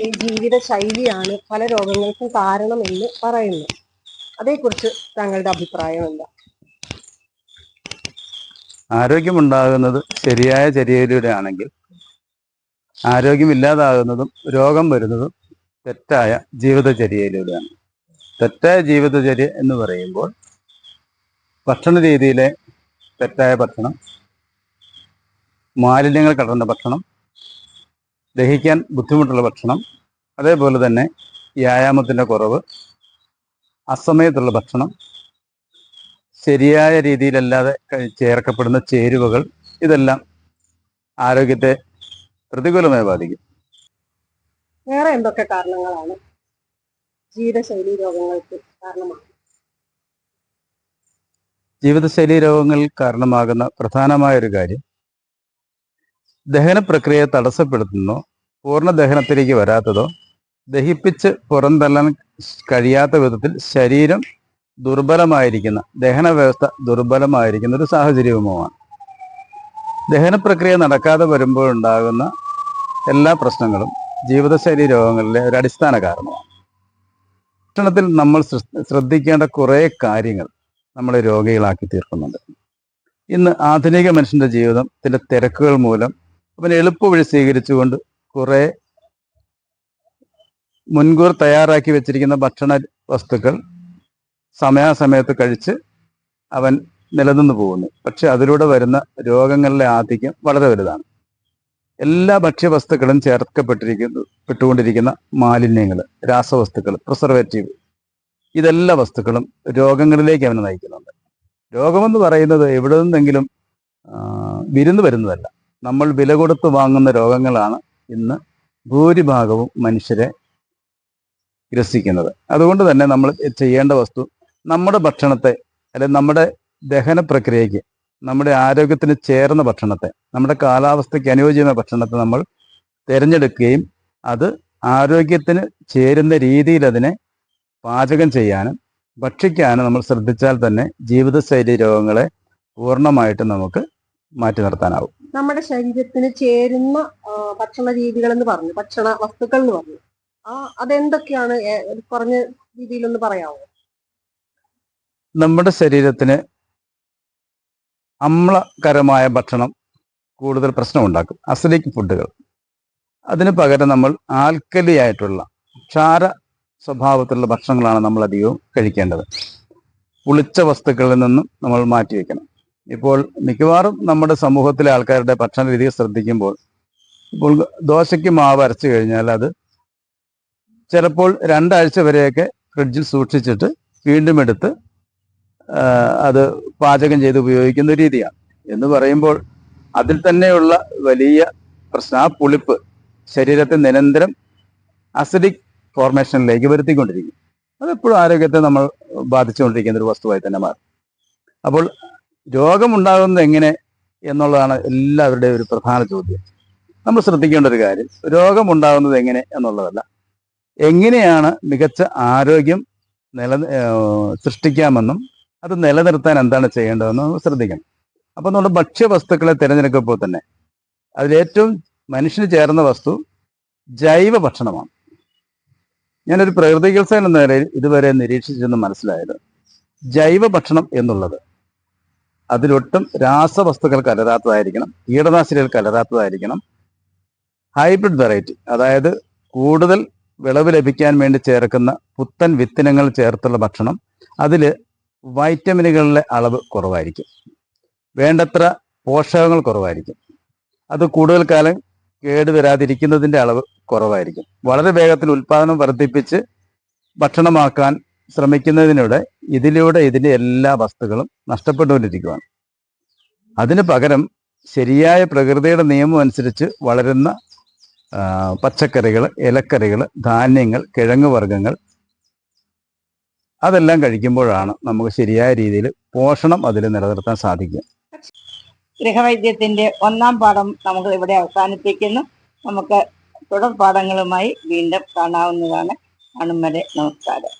ഈ ജീവിത ശൈലിയാണ് പല രോഗങ്ങൾക്കും കാരണമെന്ന് പറയുന്നു. അതേക്കുറിച്ച് താങ്കളുടെ അഭിപ്രായം എന്താ? ആരോഗ്യമുണ്ടാകുന്നത് ശരിയായ ചര്യയിലൂടെ ആണെങ്കിൽ ആരോഗ്യമില്ലാതാകുന്നതും രോഗം വരുന്നതും തെറ്റായ ജീവിതചര്യയിലൂടെയാണ്. തെറ്റായ ജീവിതചര്യ എന്ന് പറയുമ്പോൾ ഭക്ഷണ രീതിയിലെ തെറ്റായ ഭക്ഷണം, മാലിന്യങ്ങൾ കലർന്ന ഭക്ഷണം, ദഹിക്കാൻ ബുദ്ധിമുട്ടുള്ള ഭക്ഷണം, അതേപോലെ തന്നെ വ്യായാമത്തിൻ്റെ കുറവ്, അസമയത്തുള്ള ഭക്ഷണം, ശരിയായ രീതിയിലല്ലാതെ ചേർക്കപ്പെടുന്ന ചേരുവകൾ, ഇതെല്ലാം ആരോഗ്യത്തെ പ്രതികൂലമായി ബാധിക്കും. വേറെ എന്തൊക്കെ കാരണങ്ങളാണ് ജീവിതശൈലി രോഗങ്ങൾക്ക് കാരണമാണ്? ജീവിതശൈലി രോഗങ്ങൾ കാരണമാകുന്ന പ്രധാനമായ ഒരു കാര്യം ദഹന പ്രക്രിയയെ തടസ്സപ്പെടുത്തുന്നതോ പൂർണ്ണ ദഹനത്തിലേക്ക് വരാത്തതോ ദഹിപ്പിച്ച് പുറന്തള്ളാൻ കഴിയാത്ത വിധത്തിൽ ശരീരം ദുർബലമായിരിക്കുന്ന, ദഹന വ്യവസ്ഥ ദുർബലമായിരിക്കുന്ന ഒരു സാഹചര്യവുമാണ്. ദഹന പ്രക്രിയ നടക്കാതെ വരുമ്പോഴുണ്ടാകുന്ന എല്ലാ പ്രശ്നങ്ങളും ജീവിതശൈലി രോഗങ്ങളിലെ ഒരു അടിസ്ഥാന കാരണമാണ്. ഭക്ഷണത്തിൽ നമ്മൾ ശ്രദ്ധിക്കേണ്ട കുറേ കാര്യങ്ങൾ നമ്മളെ രോഗികളാക്കി തീർക്കുന്നുണ്ട്. ഇന്ന് ആധുനിക മനുഷ്യന്റെ ജീവിതത്തിന്റെ തിരക്കുകൾ മൂലം അവൻ എളുപ്പവഴി സ്വീകരിച്ചുകൊണ്ട് കുറേ മുൻകൂർ തയ്യാറാക്കി വെച്ചിരിക്കുന്ന ഭക്ഷണ വസ്തുക്കൾ സമയാസമയത്ത് കഴിച്ച് അവൻ നിലനിന്ന് പോകുന്നു. പക്ഷെ അതിലൂടെ വരുന്ന രോഗങ്ങളിലെ ആധിക്യം വളരെ വലുതാണ്. എല്ലാ ഭക്ഷ്യവസ്തുക്കളും പെട്ടുകൊണ്ടിരിക്കുന്ന മാലിന്യങ്ങൾ, രാസവസ്തുക്കൾ, പ്രിസർവേറ്റീവ്, ഇതെല്ലാ വസ്തുക്കളും രോഗങ്ങളിലേക്ക് അവനെ നയിക്കുന്നുണ്ട്. രോഗമെന്ന് പറയുന്നത് എവിടെ നിന്നെങ്കിലും വിരുന്ന് വരുന്നതല്ല. നമ്മൾ വില കൊടുത്ത് വാങ്ങുന്ന രോഗങ്ങളാണ് ഇന്ന് ഭൂരിഭാഗവും മനുഷ്യരെ ഗ്രസിക്കുന്നത്. അതുകൊണ്ട് തന്നെ നമ്മൾ ചെയ്യേണ്ട വസ്തു നമ്മുടെ ഭക്ഷണത്തെ, അല്ലെങ്കിൽ നമ്മുടെ ദഹന പ്രക്രിയയ്ക്ക്, നമ്മുടെ ആരോഗ്യത്തിന് ചേർന്ന ഭക്ഷണത്തെ, നമ്മുടെ കാലാവസ്ഥയ്ക്ക് അനുയോജ്യമായ ഭക്ഷണത്തെ നമ്മൾ തിരഞ്ഞെടുക്കുകയും അത് ആരോഗ്യത്തിന് ചേരുന്ന രീതിയിൽ അതിനെ പാചകം ചെയ്യാനും ഭക്ഷിക്കാനും നമ്മൾ ശ്രദ്ധിച്ചാൽ തന്നെ ജീവിതശൈലി രോഗങ്ങളെ പൂർണ്ണമായിട്ട് നമുക്ക് മാറ്റി നിർത്താനാവും. നമ്മുടെ ശരീരത്തിന് ചേരുന്ന ഭക്ഷണ രീതികൾ എന്ന് പറഞ്ഞു, ഭക്ഷണ വസ്തുക്കൾ എന്ന് പറഞ്ഞു, അതെന്തൊക്കെയാണ്? പറഞ്ഞ രീതിയിലൊന്ന് പറയാമോ? നമ്മുടെ ശരീരത്തിന് അമ്ലകരമായ ഭക്ഷണം കൂടുതൽ പ്രശ്നം ഉണ്ടാക്കും, അസിഡിക് ഫുഡുകൾ. അതിന് പകരം നമ്മൾ ആൽക്കലി ആയിട്ടുള്ള ക്ഷാര സ്വഭാവത്തിലുള്ള ഭക്ഷണങ്ങളാണ് നമ്മൾ അധികവും കഴിക്കേണ്ടത്. പുളിച്ച വസ്തുക്കളിൽ നിന്നും നമ്മൾ മാറ്റിവെക്കണം. ഇപ്പോൾ മിക്കവാറും നമ്മുടെ സമൂഹത്തിലെ ആൾക്കാരുടെ ഭക്ഷണ രീതിയെ ശ്രദ്ധിക്കുമ്പോൾ, ഇപ്പോൾ ദോശയ്ക്ക് മാവ് അരച്ചു കഴിഞ്ഞാൽ അത് ചിലപ്പോൾ 2 ആഴ്ച വരെയൊക്കെ ഫ്രിഡ്ജിൽ സൂക്ഷിച്ചിട്ട് വീണ്ടും എടുത്ത് അത് പാചകം ചെയ്ത് ഉപയോഗിക്കുന്ന രീതിയാണ്. എന്ന് പറയുമ്പോൾ അതിൽ തന്നെയുള്ള വലിയ പ്രശ്നം, ആ പുളിപ്പ് ശരീരത്തെ നിരന്തരം അസിഡിക് ഫോർമേഷനിലേക്ക് വരുത്തിക്കൊണ്ടിരിക്കും. അതെപ്പോഴും ആരോഗ്യത്തെ നമ്മൾ ബാധിച്ചുകൊണ്ടിരിക്കുന്ന ഒരു വസ്തുവായി തന്നെ മാറും. അപ്പോൾ രോഗമുണ്ടാകുന്നത് എങ്ങനെ എന്നുള്ളതാണ് എല്ലാവരുടെയും ഒരു പ്രധാന ചോദ്യം. നമ്മൾ ശ്രദ്ധിക്കേണ്ട ഒരു കാര്യം രോഗമുണ്ടാകുന്നത് എങ്ങനെ എന്നുള്ളതല്ല, എങ്ങനെയാണ് മികച്ച ആരോഗ്യം സൃഷ്ടിക്കാമെന്നും അത് നിലനിർത്താൻ എന്താണ് ചെയ്യേണ്ടതെന്നും നമ്മൾ ശ്രദ്ധിക്കണം. അപ്പോൾ നമ്മുടെ ഭക്ഷ്യവസ്തുക്കളെ തിരഞ്ഞെടുക്കുമ്പോൾ തന്നെ അതിലേറ്റവും മനുഷ്യന് ചേർന്ന വസ്തു ജൈവ ഭക്ഷണമാണ്. ഞാനൊരു പ്രകൃതി ചികിത്സകൻ എന്ന നിലയിൽ ഇതുവരെ നിരീക്ഷിച്ചെന്ന് മനസ്സിലായത്, ജൈവ ഭക്ഷണം എന്നുള്ളത് അതിലൊട്ടും രാസവസ്തുക്കൾ കലരാത്തതായിരിക്കണം, കീടനാശിനികൾ കലരാത്തതായിരിക്കണം, ഹൈബ്രിഡ് വെറൈറ്റി, അതായത് കൂടുതൽ വിളവ് ലഭിക്കാൻ വേണ്ടി ചേർക്കുന്ന പുത്തൻ വിത്തിനങ്ങൾ ചേർത്തുള്ള ഭക്ഷണം. അതിൽ വൈറ്റമിനുകളുടെ അളവ് കുറവായിരിക്കും, വേണ്ടത്ര പോഷകങ്ങൾ കുറവായിരിക്കും, അത് കൂടുതൽ കാലം കേടുവരാതിരിക്കുന്നതിൻ്റെ അളവ് കുറവായിരിക്കും. വളരെ വേഗത്തിൽ ഉൽപ്പാദനം വർദ്ധിപ്പിച്ച് ഭക്ഷണമാക്കാൻ ശ്രമിക്കുന്നതിലൂടെ ഇതിൻ്റെ എല്ലാ വസ്തുക്കളും നഷ്ടപ്പെട്ടുകൊണ്ടിരിക്കുകയാണ്. അതിന് പകരം ശരിയായ പ്രകൃതിയുടെ നിയമം അനുസരിച്ച് വളരുന്ന പച്ചക്കറികൾ, ഇലക്കറികൾ, ധാന്യങ്ങൾ, കിഴങ്ങ് വർഗ്ഗങ്ങൾ, അതെല്ലാം കഴിക്കുമ്പോഴാണ് നമുക്ക് ശരിയായ രീതിയിൽ പോഷണം അതിൽ നിലനിർത്താൻ സാധിക്കുക. ഗൃഹവൈദ്യത്തിന്റെ 1ാം പാഠം നമുക്ക് ഇവിടെ അവസാനിപ്പിക്കുന്നു. നമുക്ക് തുടർ പാഠങ്ങളുമായി വീണ്ടും കാണാവുന്നതാണ്. കാണും വരെ നമസ്കാരം.